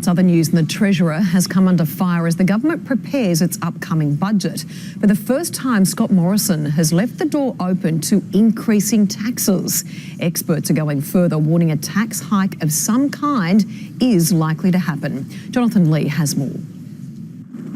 Other news, and the Treasurer has come under fire as the government prepares its upcoming budget. For the first time, Scott Morrison has left the door open to increasing taxes. Experts are going further, warning a tax hike of some kind is likely to happen. Jonathan Lee has more.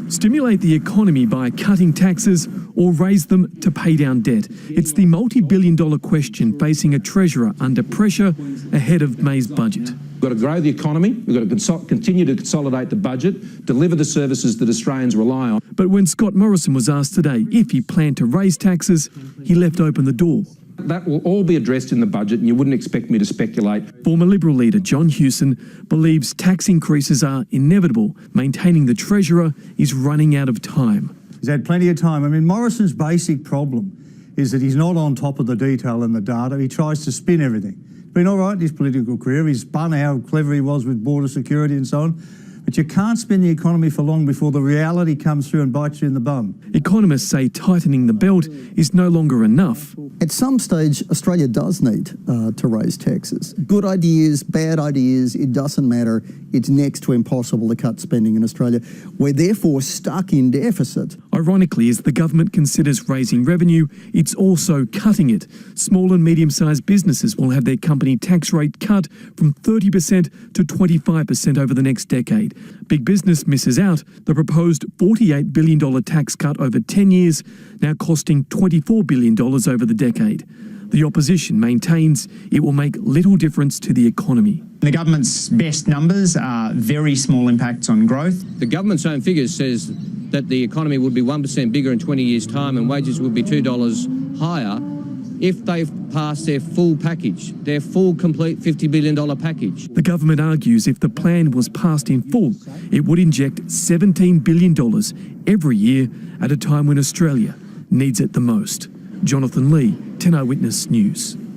Stimulate the economy by cutting taxes or raise them to pay down debt. It's the multi-billion-dollar question facing a Treasurer under pressure ahead of May's budget. We've got to grow the economy, we've got to continue to consolidate the budget, deliver the services that Australians rely on. But when Scott Morrison was asked today if he planned to raise taxes, he left open the door. That will all be addressed in the budget, and you wouldn't expect me to speculate. Former Liberal leader John Hewson believes tax increases are inevitable, maintaining the Treasurer is running out of time. He's had plenty of time. I mean, Morrison's basic problem is that he's not on top of the detail and the data. He tries to spin everything. He's been all right in his political career. He's spun how clever he was with border security and so on. But you can't spin the economy for long before the reality comes through and bites you in the bum. Economists say tightening the belt is no longer enough. At some stage, Australia does need to raise taxes. Good ideas, bad ideas, it doesn't matter. It's next to impossible to cut spending in Australia. We're therefore stuck in deficit. Ironically, as the government considers raising revenue, it's also cutting it. Small and medium-sized businesses will have their company tax rate cut from 30% to 25% over the next decade. Big business misses out. The proposed $48 billion tax cut over 10 years, now costing $24 billion over the decade. The opposition maintains it will make little difference to the economy. The government's best numbers are very small impacts on growth. The government's own figures says that the economy would be 1% bigger in 20 years' time and wages would be $2 higher if they've passed their full package, their full complete $50 billion package. The government argues if the plan was passed in full, it would inject $17 billion every year at a time when Australia needs it the most. Jonathan Lee, 10 Eyewitness News.